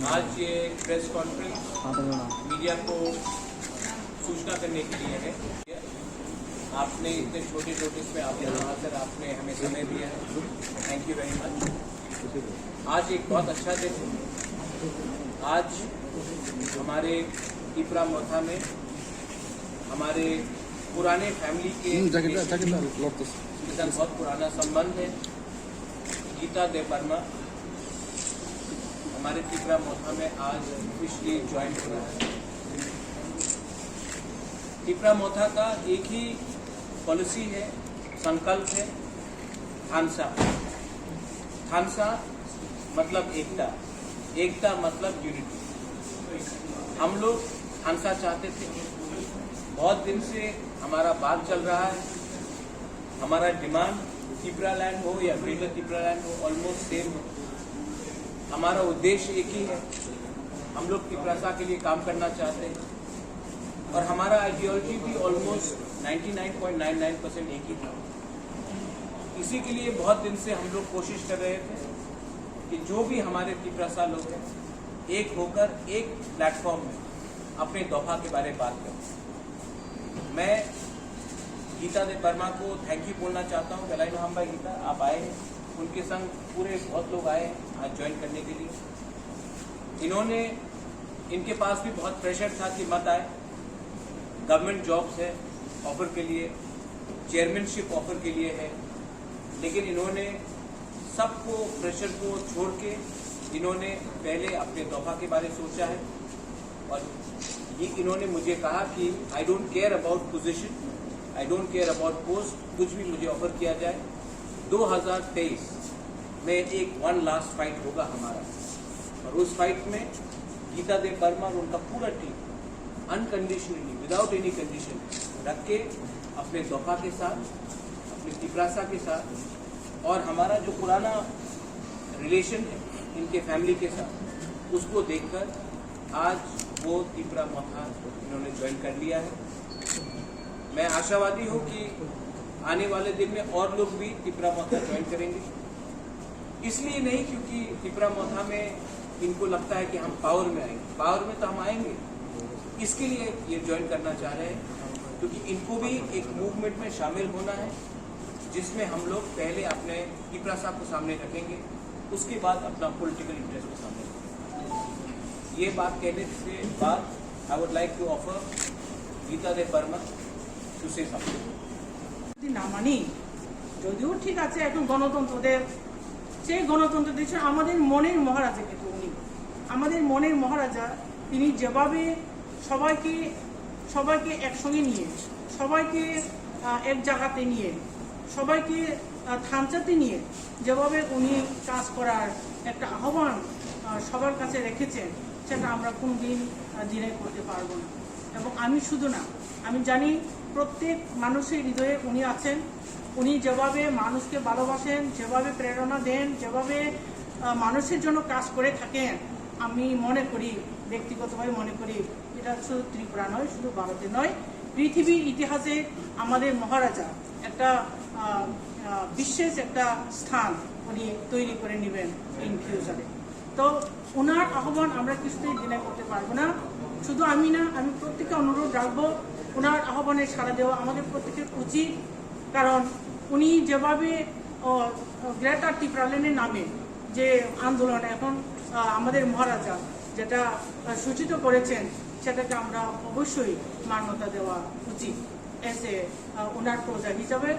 आज ये press conference media को सूचना करने के लिए है। आपने इतने छोटे नोटिस में आप यहाँ आकर आपने हमें समय दिया है, थैंक यू वेरी मच। आज एक बहुत अच्छा दिन है। आज हमारे तिपरा मोथा में हमारे पुराने फैमिली के साथ बहुत पुराना संबंध है। गीता दे वर्मा हमारे तिपरा मोथा में आज ऑफिशियली ज्वाइन हो रहा है। तिपरा मोथा का एक ही पॉलिसी है, संकल्प है, थानसा। थानसा मतलब एकता, एकता मतलब यूनिटी। हम लोग थानसा चाहते थे, बहुत दिन से हमारा बात चल रहा है। हमारा डिमांड तिपरा लैंड हो या ग्रेटर तिपरा लैंड हो, ऑलमोस्ट सेम हो। हमारा उद्देश्य एक ही है, हम लोग तिपरासा के लिए काम करना चाहते हैं और हमारा आइडियोलॉजी भी ऑलमोस्ट 99.99% एक ही था। इसी के लिए बहुत दिन से हम लोग कोशिश कर रहे थे कि जो भी हमारे तिपरासा लोग हैं, एक होकर एक प्लेटफॉर्म में अपने दफा के बारे में बात करें। मैं गीता दे वर्मा को थैंक यू बोलना चाहता हूँ। गलाई हम भाई गीता, आप आए हैं, उनके संग पूरे बहुत लोग आए हैं आज ज्वाइन करने के लिए। इनके पास भी बहुत प्रेशर था कि मत आए, गवर्नमेंट जॉब्स है ऑफर के लिए, चेयरमैनशिप ऑफर के लिए है, लेकिन इन्होंने सबको प्रेशर को छोड़ के इन्होंने पहले अपने तोहफा के बारे में सोचा है। और ये इन्होंने मुझे कहा कि I don't care about position, I don't care about post, कुछ भी मुझे ऑफर किया जाए। 2023 में एक वन लास्ट फाइट होगा हमारा, और उस फाइट में गीता दे वर्मा और उनका पूरा team unconditionally, without any condition रख के अपने दफा के साथ, अपने तिपरासा के साथ और हमारा जो पुराना रिलेशन है इनके फैमिली के साथ, उसको देखकर आज वो तिपरा मोथा इन्होंने ज्वाइन कर लिया है। मैं आशावादी हूँ कि आने वाले दिन में और लोग भी तिपरा मोथा ज्वाइन करेंगे। इसलिए नहीं क्योंकि तिपरा मोथा में इनको लगता है कि हम पावर में आएंगे, पावर में तो हम आएंगे, इसके लिए ये ज्वाइन करना चाह रहे हैं क्योंकि इनको भी एक मूवमेंट में शामिल होना है जिसमें हम लोग पहले अपने तिपरासा को सामने रखेंगे, उसके बाद अपना पॉलिटिकल इंटरेस्ट को सामने रखेंगे। ये बात कहने से बाद I would like to offer Gita Debbarma to say something. না মানি যদিও ঠিক আছে, এখন গণতন্ত্রদের সেই গণতন্ত্র দেশের আমাদের মনের মহারাজা, কিন্তু উনি আমাদের মনের মহারাজা। তিনি যেভাবে সবাইকে একসঙ্গে নিয়ে, সবাইকে এক জায়গাতে নিয়ে, সবাইকে থানচাতে নিয়ে যেভাবে উনি কাজ করার একটা আহ্বান সবার কাছে রেখেছেন, সেটা আমরা কোনদিন ডিনাই করতে পারবো না। এবং আমি শুধু না, আমি জানি প্রত্যেক মানুষের হৃদয়ে উনি আছেন। উনি যেভাবে মানুষকে ভালোবাসেন, যেভাবে প্রেরণা দেন, যেভাবে মানুষের জন্য কাজ করে থাকেন, আমি মনে করি, ব্যক্তিগতভাবে মনে করি, এটা শুধু ত্রিপুরা নয়, শুধু ভারতে নয়, পৃথিবীর ইতিহাসে আমাদের মহারাজা একটা বিশেষ একটা স্থান উনি তৈরি করে নেবেন ইন ফিউচারে। তো ওনার আহ্বান আমরা কিছুতেই ডিনাই করতে পারবো না। শুধু আমি না, আমি প্রত্যেককে অনুরোধ রাখবো ওনার আহ্বানে সাড়া দেওয়া আমাদের প্রত্যেকের উচিত। কারণ উনি যেভাবে গ্রেটার টিপরাল্যান্ডের নামে যে আন্দোলন এখন আমাদের মহারাজা যেটা সূচিত করেছেন, সেটাকে আমরা অবশ্যই মান্যতা দেওয়া উচিত। এসে ওনার প্রজা হিসাবে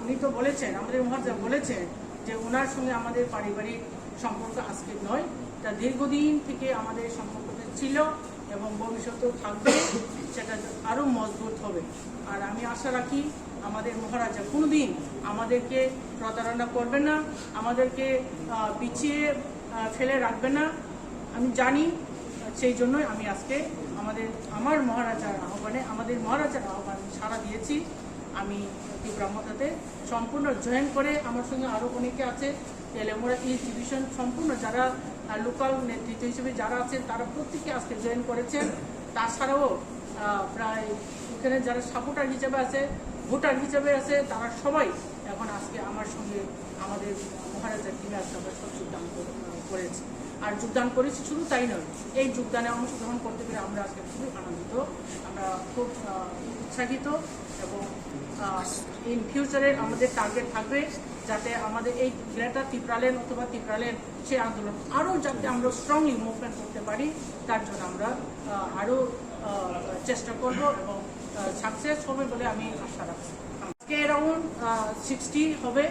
উনি তো বলেছেন, আমাদের মহারাজা বলেছেন যে ওনার সঙ্গে আমাদের পারিবারিক সম্পর্ক আজকে নয়, তা দীর্ঘদিন থেকে আমাদের সম্পর্কটা ছিল এবং ভবিষ্যতেও থাকবে, সেটা আরও মজবুত হবে। আর আমি আশা রাখি আমাদের মহারাজা কোনোদিন আমাদেরকে প্রতারণা করবে না, আমাদেরকে পিছিয়ে ফেলে রাখবে না। আমি জানি, সেই জন্যই আমি আজকে আমাদের মহারাজার আহ্বানে সাড়া দিয়েছি। আমি ত্রিপুরা মোথাতে সম্পূর্ণ জয়েন করে, আমার সঙ্গে আরও অনেকে আছে, তেলেমুড়া ইস্ট ডিভিশন সম্পূর্ণ যারা লোকাল নেতৃত্ব হিসেবে যারা আছেন, তারা প্রত্যেকে আজকে জয়েন করেছেন। তাছাড়াও প্রায় এখানে যারা সাপোর্টার হিসেবে আছে, ভোটার হিসেবে আছে, তারা সবাই এখন আজকে আমার সঙ্গে আমাদের মহারাজার টিমে আজকে আমরা সব যোগদান করেছি। আর যোগদান করেছি শুধু তাই নয়, এই যোগদানে অংশগ্রহণ করতে পেরে আমরা আজকে খুবই আনন্দিত, আমরা খুব উৎসাহিত এবং ইন ফিউচারে আমাদের টার্গেট থাকবে যাতে আমাদের এই গ্রেটার তিপ্রালেন অথবা তিপ্রালেন সেই আন্দোলন আরও যাতে আমরা স্ট্রংলি মুভমেন্ট করতে পারি, তার জন্য আমরা আরও চেষ্টা করব এবং সাকসেস হবে বলে আমি আশা রাখছি। আজকে অ্যারাউন্ড 60 হবে,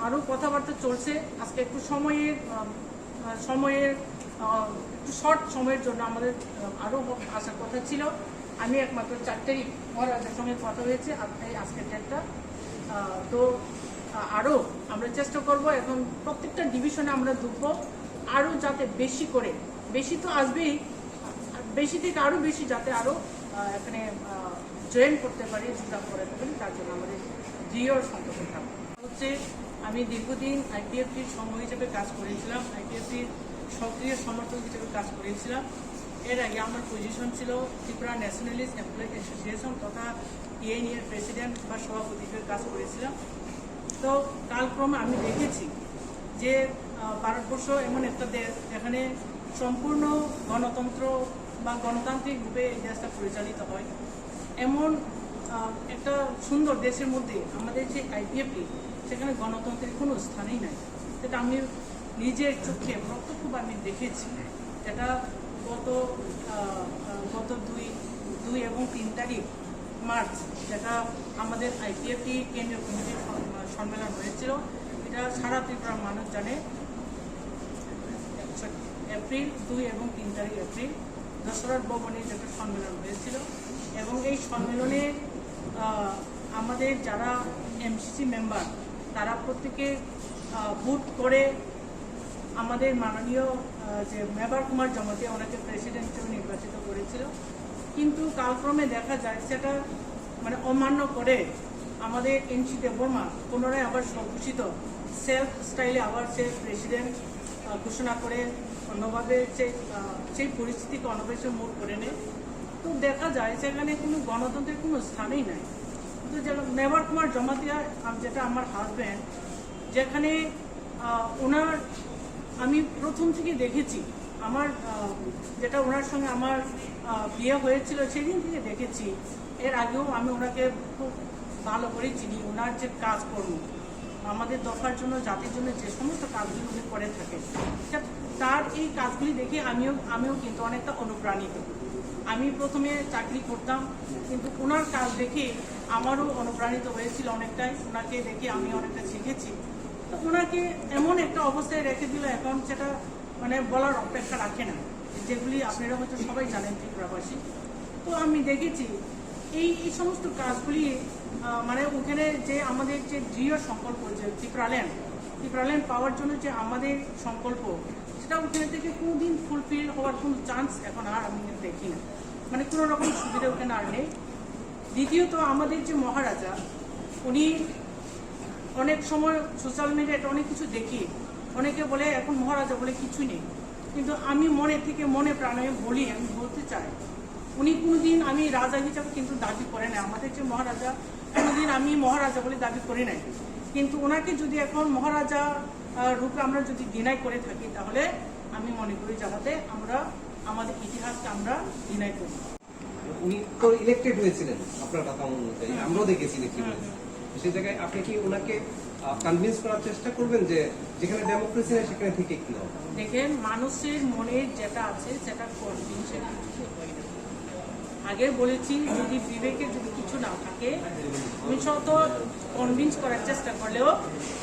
আরও কথাবার্তা চলছে। আজকে একটু সময়ের একটু শর্ট সময়ের জন্য আমাদের আরও আসার কথা ছিল। আমি একমাত্র 4 তারিখ মহারাজার সঙ্গে কথা হয়েছে, আজকের ডেটটা। তো আরও আমরা চেষ্টা করব, এখন প্রত্যেকটা ডিভিশনে আমরা ঢুকবো, আরও যাতে বেশি করে, বেশি তো আসবেই, বেশি থেকে আরও বেশি যাতে আরও এখানে জয়েন করতে পারি, যোগদান করাতে পারি, তার জন্য আমাদের দৃঢ় সংকল্প থাকবে। হচ্ছে আমি দীর্ঘদিন আইপিএফটির সংঘ হিসেবে কাজ করেছিলাম, আইপিএফটির সক্রিয় সমর্থক হিসেবে কাজ করেছিলাম। এর আগে আমার পজিশন ছিল ত্রিপুরা ন্যাশনালিস্ট এমপ্লয়ি অ্যাসোসিয়েশন তথা টিএনইএর প্রেসিডেন্ট বা সভাপতি হিসেবে কাজ করেছিলাম। তো কালক্রমে আমি দেখেছি যে ভারতবর্ষ এমন একটা দেশ যেখানে সম্পূর্ণ গণতন্ত্র বা গণতান্ত্রিক রূপে এই দেশটা পরিচালিত হয়। এমন একটা সুন্দর দেশের মধ্যে আমাদের যে আইপিএফটি, সেখানে গণতন্ত্রের কোনো স্থানই নাই। সেটা আমি নিজের চোখে প্রত্যক্ষভাবে আমি দেখেছি। যেটা গত 2 এবং 3 তারিখ মার্চ যেটা আমাদের আইপিএফটি কেন্দ্রীয় কমিটির সম্মেলন হয়েছিল, এটা সারা ত্রিপুরার মানুষ জানে। এপ্রিল 2 এবং 3 তারিখ এপ্রিল দশরথ ভবনে যেটা সম্মেলন হয়েছিল, এবং এই সম্মেলনে আমাদের যারা এমসিসি মেম্বার তারা প্রত্যেকে ভোট করে আমাদের মাননীয় যে মেবার কুমার জমাতিয়া ওনাকে প্রেসিডেন্ট হিসেবে নির্বাচিত করেছিল। কিন্তু কালক্রমে দেখা যায় সেটা মানে অমান্য করে আমাদের এনসি দেববর্মা পুনরায় আবার স্বঘোষিত সেলফ স্টাইলে আবার সে প্রেসিডেন্ট ঘোষণা করে অন্যভাবে সেই পরিস্থিতিকে অনবেশে মোড় করে নেয়। তো দেখা যায় সেখানে কোনো গণতন্ত্রের কোনো স্থানই নাই। কিন্তু মেবার কুমার জমাতিয়া যেটা আমার হাজব্যান্ড, যেখানে ওনার আমি প্রথম থেকে দেখেছি, আমার যেটা ওনার সঙ্গে আমার বিয়ে হয়েছিল সেদিন থেকে দেখেছি, এর আগেও আমি ওনাকে খুব ভালো করে চিনি। ওনার যে কাজকর্ম আমাদের দফার জন্য, জাতির জন্য যে সমস্ত কাজগুলি উনি করে থাকেন, তার এই কাজগুলি দেখে আমিও কিন্তু অনেকটা অনুপ্রাণিত। আমি প্রথমে চাকরি করতাম, কিন্তু ওনার কাজ দেখে আমারও অনুপ্রাণিত হয়েছিল অনেকটাই। ওনাকে দেখে আমি অনেকটা শিখেছি। তো ওনাকে এমন একটা অবস্থায় রেখে দিল, এখন সেটা মানে বলার অপেক্ষা রাখে না, যেগুলি আপনারা হয়তো সবাই জানেন ত্রিপুরাবাসী। তো আমি দেখেছি এই সমস্ত কাজগুলি মানে ওখানে যে আমাদের যে দৃঢ় সংকল্প, যে ত্রিপুরাল্যান্ড পাওয়ার জন্য যে আমাদের সংকল্প, সেটা ওখানে থেকে কোনোদিন ফুলফিল হওয়ার কোনো চান্স এখন আর আমি দেখি না। মানে কোনো রকম সুবিধা ওখানে আর নেই। দ্বিতীয়ত আমাদের যে মহারাজা, উনি অনেক সময় সোশ্যাল মিডিয়াতে অনেক কিছু দেখি, অনেকে বলে এখন মহারাজা বলে কিছু নেই। কিন্তু আমি মনে থেকে মনে প্রাণে বলি, আমি বলতে চাই, উনি কোনোদিন আমি রাজা হিসাবে কিন্তু দাবি করে নাই। আমাদের যে মহারাজা, কোনোদিন আমি মহারাজা বলে দাবি করি নাই। কিন্তু ওনাকে যদি এখন মহারাজা রূপে আমরা যদি ডিনাই করে থাকি, তাহলে আমি মনে করি যাতে আমরা আমাদের ইতিহাসকে আমরা ডিনাই করি। উনি তো ইলেক্টেড হয়েছিলেন আপনার কথা অনুযায়ী, আমরাও দেখেছি ইলেক্টেড হয়েছে। সেই জায়গায় আপনি কি ওনাকে কনভিন্স করার চেষ্টা করবেন যে যেখানে ডেমোক্রেসি নেই সেখানে থেকে কি হবে? দেখেন, মানুষের মনে যেটা আছে সেটা কনভিন্সের কিছু হয় না। আগে বলেছি, যদি বিবেকে যদি কিছু না থাকে, আমি শত কনভিন্স করার চেষ্টা করলেও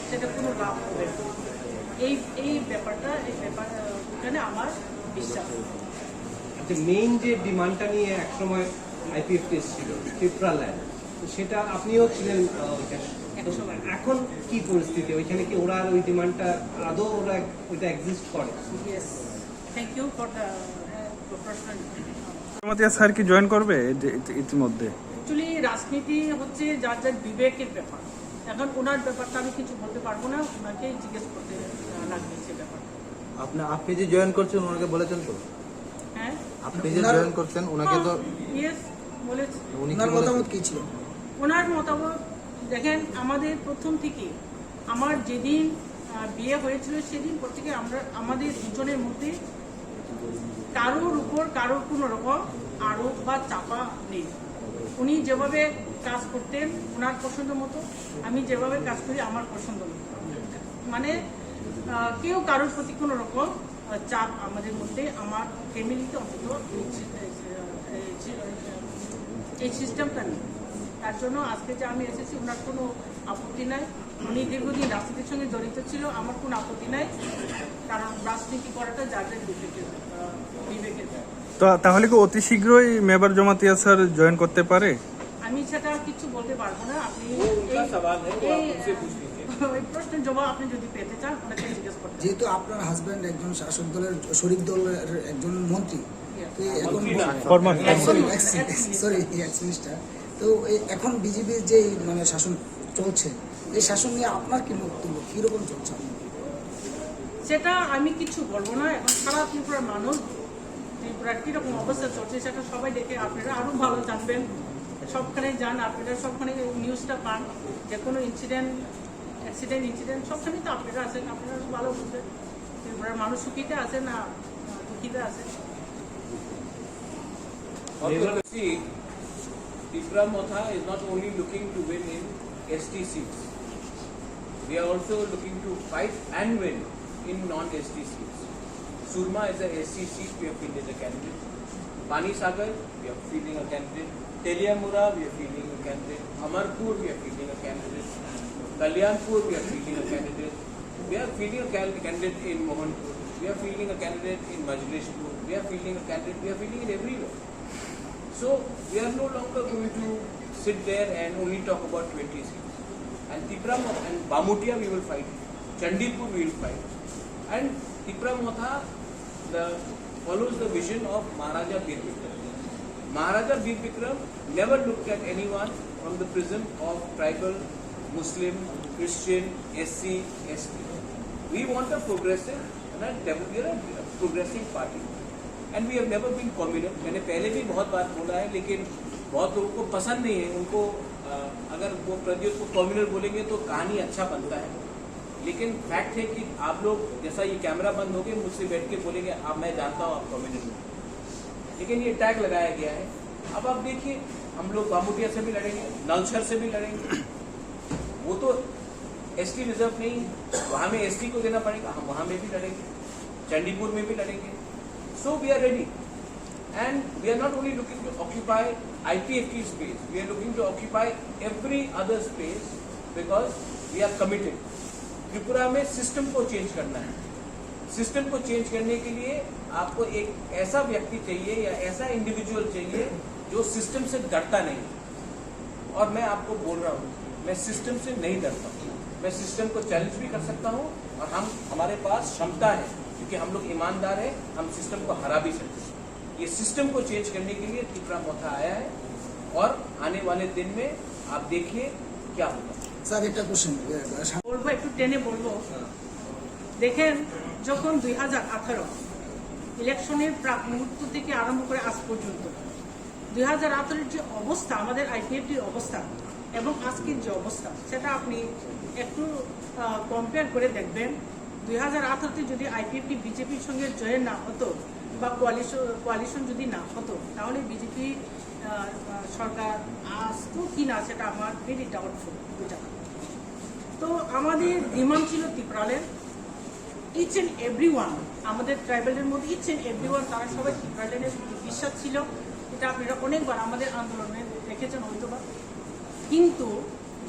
সেটা কোনো লাভ হবে না। এই ব্যাপারটা ওখানে আমার বিশ্বাস। আচ্ছা, মেইন যে ডিমান্ডটা নিয়ে একসময় আইপিএফটি এসেছিল ত্রিপুরাল্যান্ড, সেটা আপনিও ছিলেন এখন কি পরিস্থিতি? ওইখানে কি ওরা ওই ডিমান্ডটা আদৌ ওইটা এক্সিস্ট করে? Yes, thank you for the প্রশ্ন। জমাতিয়া স্যার কি জয়েন করবে ইতিমধ্যে? অ্যাকচুয়ালি রাজনীতি হচ্ছে যার যার বিবেকের ব্যাপার। এখন ওনার ব্যাপারটা আমি কিছু বলতে পারবো না, ওনাকে জিজ্ঞেস করতে লাগবে সে ব্যাপারটা। আপনি যে জয়েন করছেন ওনাকে বলেছেন তো? হ্যাঁ, আপনি যে জয়েন করছেন ওনাকে তো ইয়েস বলেছি। ওনার মতামত কি ছিল? ওনার মতামত দেখেন আমাদের প্রথম থেকে আমার যেদিন বিয়ে হয়েছিল সেদিন পর থেকে আমাদের দুজনের মধ্যে কারোর উপর কারোর কোনো রকম আরোপ বা চাপা নেই। উনি যেভাবে কাজ করতেন ওনার পছন্দ মতো, আমি যেভাবে কাজ করি আমার পছন্দ মতো, মানে কেউ কারোর প্রতি কোনো রকম চাপ আমাদের মধ্যে, আমার ফ্যামিলিতে অন্তত এই সিস্টেমটা নেই। তার জন্য আজকে যে আমি এসেছি ওনার কোনো আপত্তি নাই। উনি দীর্ঘদিন রাজনীতির সঙ্গে জড়িত ছিল, আমার কোনো আপত্তি নাই, কারণ রাজনীতি করাটা যাদের বিবেকের। তো তাহলে কি অতি শীঘ্রই মেবার জমাতিয়া স্যার জয়েন করতে পারে? আমি সেটা কিছু বলতে পারবো না। আপনি उनका सवाल है वो आप उनसे पूछ लीजिए। এই প্রশ্নের জবাব আপনি যদি পেতে চান ওনাকে জিজ্ঞেস করতে। যেহেতু আপনার হাজবেন্ড একজন শাসক দলের শরিক দলের একজন মন্ত্রী, তো এখন সরি এক্স মিনিস্টার, তো এখন বিজেপির যে মানে শাসন চলছে, এই শাসন নিয়ে আপনার কি বক্তব্য, কিরকম চলছে? সেটা আমি কিছু বলবো না। এখন সারা ত্রিপুরার মানুষ ত্রিপুরার কিরকম অবস্থা চলছে সেটা সবাই দেখে আপনারা আরো ভালো জানবেন। সবখানে যান, আপনারা সবখানে নিউজটা পান, যে কোনো ইনসিডেন্ট সবখানে তো আপনারা আছেন, আপনারা আরো ভালো বুঝবেন ত্রিপুরার মানুষ সুখীতে আছে না দুঃখীতে আছে। See, Tripura Motha is not only looking to win in ST seats. We are also looking to fight and win in non-ST seats. Surma is a SC seat, we are fielding a candidate. Pani Sagar, we are fielding a candidate. Teliamura, we are fielding a candidate. Amarpur, we are fielding a candidate. Kalyanpur, we are fielding a candidate. We are fielding a candidate in Mohanpur. We are fielding a candidate in Majlishpur. We are fielding a candidate. We are fielding it everywhere. So we are no longer going to sit there and only talk about 20 seats. And Tripura and Bamutia we will fight. Chandipur we will fight. And Tripura Motha follows the vision of Maharaja Bir Bikram. Maharaja Bir Bikram never looked at anyone from the prism of tribal, Muslim, Christian, SC, ST. We want a progressive and a progressive party. And we have never been communal. मैंने पहले भी बहुत बार बोला है, लेकिन बहुत लोगों को पसंद नहीं है। उनको अगर वो प्रद्युत को कम्युनल बोलेंगे तो कहानी अच्छा बनता है, लेकिन फैक्ट है कि आप लोग जैसा ये कैमरा बंद हो गए मुझसे बैठ के बोलेंगे आप, मैं जानता हूँ आप कम्युनल में, लेकिन ये टैग लगाया गया है। अब आप देखिए, हम लोग बामुटिया से भी लड़ेंगे, नलसर से भी लड़ेंगे। वो तो ST रिजर्व नहीं, वहाँ में ST को देना पड़ेगा, हम वहाँ में भी लड़ेंगे, चंडीपुर में भी लड़ेंगे। So we are ready, and we are not only looking to occupy IPFT space, we are looking to occupy every other space because we are committed. Tripura में सिस्टम को चेंज करना है। सिस्टम को चेंज करने के लिए आपको एक ऐसा व्यक्ति चाहिए या ऐसा इंडिविजुअल चाहिए जो सिस्टम से डरता नहीं। और मैं आपको बोल रहा हूँ, मैं सिस्टम से नहीं डरता हूँ, मैं सिस्टम को चैलेंज भी कर सकता हूँ, और हमारे पास क्षमता है क्योंकि हम लोग ईमानदार हैं, हम सिस्टम को हरा भी सकते हैं। ये सिस्टम को चेंज करने के लिए त्रिपुरा मोथा आया है, और आने वाले दिन में आप देखिए क्या होगा। স্যার একটা কোশ্চেন বলবো, একটু টেনে বলবো। দেখেন, যখন 2018 ইলেকশনের প্রাক মুহূর্ত থেকে আরম্ভ করে আজ পর্যন্ত 2018 যে অবস্থা, আমাদের IPFTর অবস্থা এবং আজকের যে অবস্থা, সেটা আপনি একটু কম্পেয়ার করে দেখবেন। 2018-তে যদি IPFT বিজেপির সঙ্গে জয়েন না হতো বা কোয়ালিশন যদি না হতো, তাহলে বিজেপি সরকার আসতো কি না সেটা আমার ভেরি ডাউটফুল। তো আমাদের ডিমান্ড ছিল ত্রিপুরালের ইচ অ্যান্ড এভরি ওয়ান, আমাদের ট্রাইবেলের মধ্যে ইচ অ্যান্ড এভরি ওয়ান, তারা সবাই ত্রিপুরালের বিশ্বাস ছিল। এটা আপনারা অনেকবার আমাদের আন্দোলনে দেখেছেন হয়তো বা। কিন্তু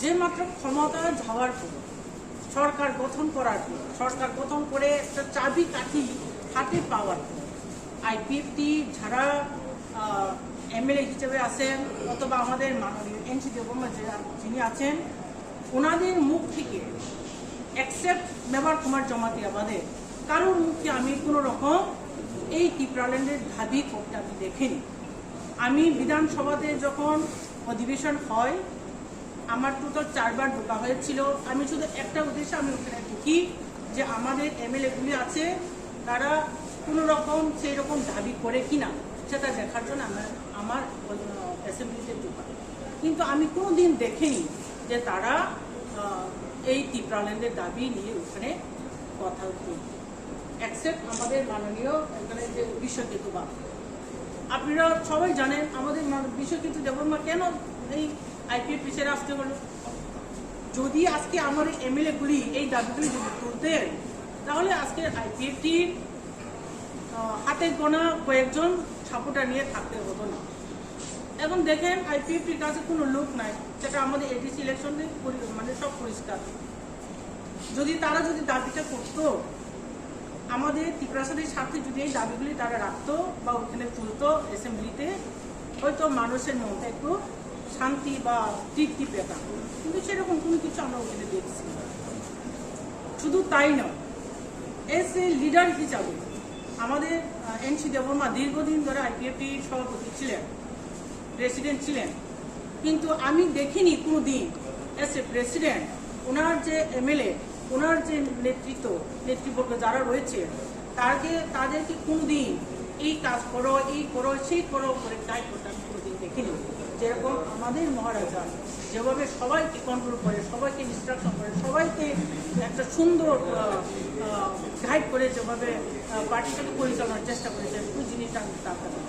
যে মাত্র ক্ষমতা যাওয়ার পর, সরকার গঠন করার পর, সরকার গঠন করে একটা চাবি কাঠি হাতে পাওয়ার পর, IPFT যারা MLA হিসেবে আছেন অথবা আমাদের মাননীয় NC দেববর্মা যিনি আছেন, ওনাদের মুখ থেকে অ্যাকসেপ্ট মেবার কুমার জমাতিয়া বাদে কারোর মুখে আমি কোনো রকম এই ত্রিপুরাল্যান্ডের দাবি করতে আমি দেখিনি। আমি বিধানসভাতে যখন অধিবেশন হয়, আমার টোটাল 4 বার ঢোকা হয়েছিল। আমি শুধু একটা উদ্দেশ্যে আমি ওখানে ঢুকি যে আমাদের MLA-গুলি আছে তারা কোনো রকম সেই রকম দাবি করে কিনা সেটা দেখার জন্য আমার অ্যাসেম্বলিতে ঢোকা। কিন্তু আমি কোনো দিন দেখিনি যে তারা এই ত্রিপুরাল্যান্ডের দাবি নিয়ে ওখানে কথা বলবে, অ্যাকসেপ্ট আমাদের মাননীয় এখানে যে বিশ্বজিৎ বাবু। আপনারা সবাই জানেন আমাদের বিশ্বজিৎ দেববর্মা কেন এই আইপিএফটি ছেড়ে আসতে হলো। যদি আজকে আমার এমএলএ গুলি এই দাবিগুলি যদি তুলতেন তাহলে আজকে আইপিএফটির হাতে গোনা কয়েকজন সাপোর্টার নিয়ে থাকতে হতো না। এখন দেখেন আইপিএফটির কাছে কোনো লোক নাই, সেটা আমাদের এডিসি ইলেকশনে মানে সব পরিষ্কার। যদি তারা যদি দাবিটা করতো, আমাদের ত্রিপুরাসাদের স্বার্থে যদি এই দাবিগুলি তারা রাখতো বা ওখানে তুলতো অ্যাসেম্বলিতে, হয়তো মানুষের মধ্যে একটু শান্তি বা তৃপ্তি পেতাম, কিন্তু সেরকম কোনো কিছু আমরা ওখানে দেখছি। শুধু তাই নয়, এস এ লিডার হিসাবে আমাদের এনসি দেববর্মা দীর্ঘদিন ধরে আইপিএফটির সভাপতি ছিলেন, প্রেসিডেন্ট ছিলেন, কিন্তু আমি দেখিনি কোনো দিন এস এ প্রেসিডেন্ট ওনার যে এমএলএ, ওনার যে নেতৃবর্গ যারা রয়েছে তাদেরকে কোনোদিন এই কাজ করো, এই করো, সেই করো করে গাইড করতে আমি কোনোদিন দেখিনি। যেরকম আমাদের মহারাজা যেভাবে সবাইকে কন্ট্রোল করে, সবাইকে ইনস্ট্রাকশন করে, সবাইকে একটা সুন্দর গাইড করে যেভাবে পার্টিটাকে পরিচালনার চেষ্টা করেছেন, ওই জিনিসটা আমি তার কাছে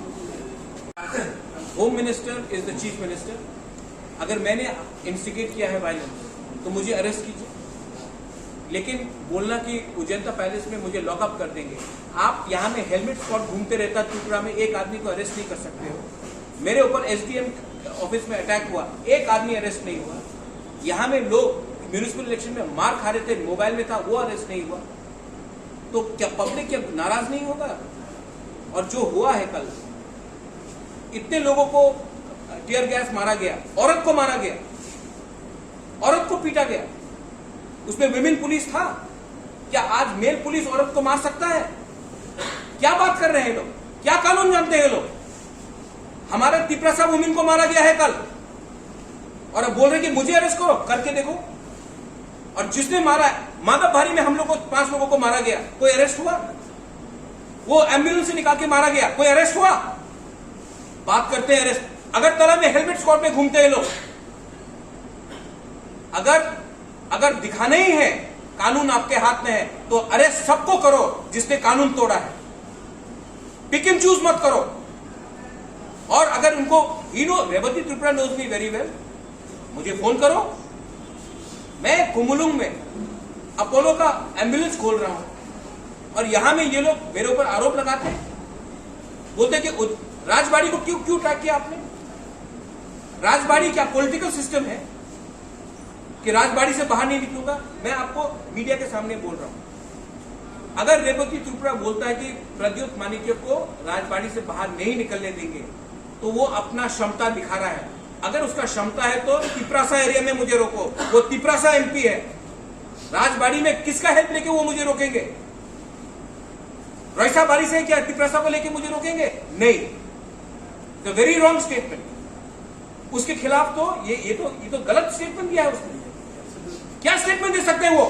home minister is the chief minister. अगर मैंने इंस्टिगेट किया है वायलेंस तो मुझे अरेस्ट कीजिए, लेकिन बोलना कि उजैंता पैलेस में मुझे लॉकअप कर देंगे, आप यहाँ में हेलमेट स्क्वाड घूमते रहता त्रिपुरा में, एक आदमी को अरेस्ट नहीं कर सकते हो। मेरे ऊपर एसडीएम ऑफिस में अटैक हुआ, एक आदमी अरेस्ट नहीं हुआ। यहाँ में लोग म्यूनिसिपल इलेक्शन में मार खा रहे थे, मोबाइल में था, वो अरेस्ट नहीं हुआ। तो क्या पब्लिक क्या नाराज नहीं होगा? और जो हुआ है कल, इतने लोगों को टीयर गैस मारा गया, औरत को मारा गया, औरत को पीटा गया, उसमें विमेन पुलिस था। क्या आज मेल पुलिस औरत को मार सकता है? क्या बात कर रहे हैं लोग? क्या कानून जानते हैं लोग? हमारे तिपरासा वुमेन को मारा गया है कल, और अब बोल रहे कि मुझे अरेस्ट करो, करके देखो। और जिसने मारा है, माधव भारी में हम लोग को 5 लोगों को मारा गया, कोई अरेस्ट हुआ? वो एम्बुलेंस से निकाल के मारा गया, कोई अरेस्ट हुआ? बात करते हैं अरेस्ट। अगरतला में हेलमेट स्क्वाड में घूमते हैं लोग। अगर दिखाना ही है कानून आपके हाथ में है तो अरेस्ट सबको करो जिसने कानून तोड़ा है, पिक एंड चूज मत करो। और अगर उनको Revati Tripura knows me very well, मुझे फोन करो, मैं कुमुलुंग में अपोलो का एम्बुलेंस खोल रहा हूं, और यहां में ये लोग मेरे ऊपर आरोप लगाते हैं, बोलते कि राजबाड़ी को क्यों ट्रैक किया आपने? राजबाड़ी क्या पॉलिटिकल सिस्टम है कि राजबाड़ी से बाहर नहीं निकलूंगा? मैं आपको मीडिया के सामने बोल रहा हूं, अगर रेवती त्रिपुरा बोलता है कि प्रद्युत मानिक्य को राजबाड़ी से बाहर नहीं निकलने देंगे तो वो अपना क्षमता दिखा रहा है। अगर उसका क्षमता है तो तिपरासा एरिया में मुझे रोको, वो तिपरासा एमपी है। राजबाड़ी में किसका हेल्प लेके वो मुझे रोकेंगे? रईसाबाड़ी से क्या तिपरासा को लेके मुझे रोकेंगे? नहीं। तो वेरी रॉन्ग स्टेटमेंट। उसके खिलाफ तो ये तो गलत स्टेटमेंट दिया है उसने। क्या स्टेटमेंट दे सकते हैं वो?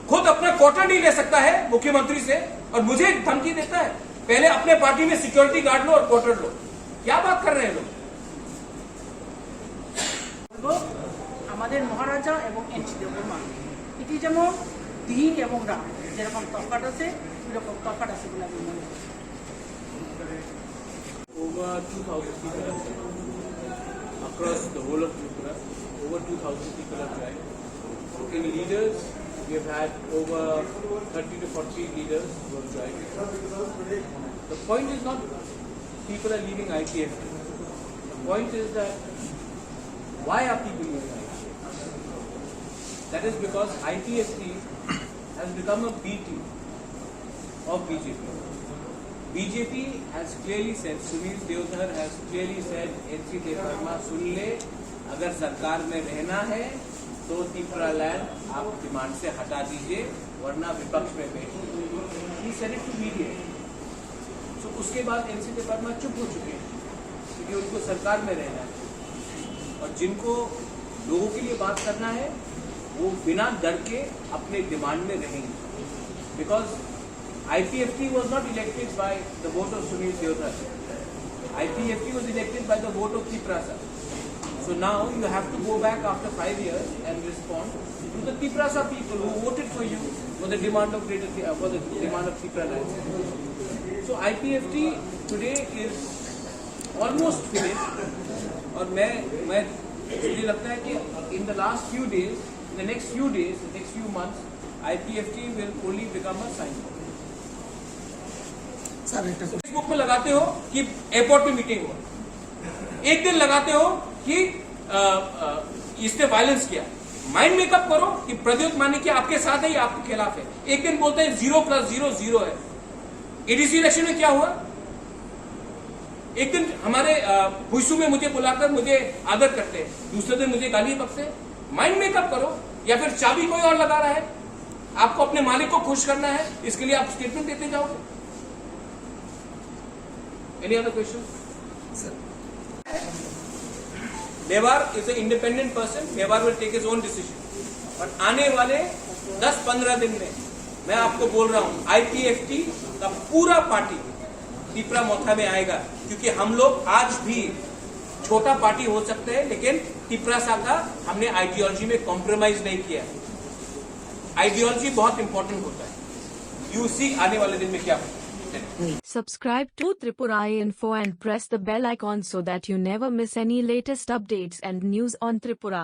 खुद अपना क्वार्टर नहीं ले सकता है मुख्यमंत्री से, और मुझे धमकी देता है। पहले अपने पार्टी में सिक्योरिटी गार्ड लो और क्वार्टर लो। क्या बात कर रहे हैं लोग? আমাদের মহারাজা এবং এনসি দেববর্মা এটি যেমন দিন এবং রাত যেরকম তফাৎ আছে এরকম তফাৎ আছে বলে আমি মনে করি। Over 2,000 people have died. Across the whole of Tripura, over 2,000 people have died. In leaders, we have had over 30 to 40 leaders who have died. The point is not people are leaving IPFT. The point is that why are people leaving IPFT? That is because IPFT has become a B team of BJP. BJP has clearly said, Sunil Deodhar has clearly said, NC Debbarma सुन ले, अगर सरकार में रहना है तो Tripura land आप demand से हटा दीजिए, वरना विपक्ष में बैठिए। He said it to media. So उसके बाद NC देववर्मा चुप हो चुके हैं क्योंकि उनको सरकार में रहना है, और जिनको लोगों के लिए बात करना है वो बिना डर के अपने डिमांड में रहेंगे। Because IPFT was not elected by the vote of Sunil Deodhar. IPFT was elected by the vote of Tiprasa. So now you have to go back after 5 years and respond to the Tiprasa people who voted for you for the demand of Tipra lands. So IPFT today is almost finished. और मैं मुझे लगता है कि in the next few months, IPFT will only become a signboard. Sir একটা Facebook में लगाते हो कि एयरपोर्ट पे मीटिंग हुआ, एक दिन लगाते हो कि इसने वायलेंस किया. माइंड मेकअप करो कि प्रद्योत मानिक आपके साथ है या आपके खिलाफ है. एक दिन बोलते हैं 0+0 0 है. एडीसी इलेक्शन में क्या हुआ? एक दिन हमारे हुइसू में मुझे बुलाकर मुझे आदर करते हैं, दूसरे दिन मुझे गाली बकते हैं. माइंड मेकअप करो, या फिर चाबी कोई और लगा रहा है, आपको अपने मालिक को खुश करना है, इसके लिए आप स्टेटमेंट देते जाओगे. Any other questions? Sir Mewar is an independent person. Mewar will take his own decision. और आने वाले 10-15 दिन में मैं आपको बोल रहा हूं IPFT का पूरा पार्टी टिपरा मोथा में आएगा, क्योंकि हम लोग आज भी छोटा पार्टी हो सकते हैं, लेकिन टिपरा सा का हमने आइडियोलॉजी में कॉम्प्रोमाइज नहीं किया. आइडियोलॉजी बहुत इंपॉर्टेंट होता है. यू सी आने वाले दिन में क्या होता है. Subscribe to Tripura Info and press the bell icon so that you never miss any latest updates and news on Tripura.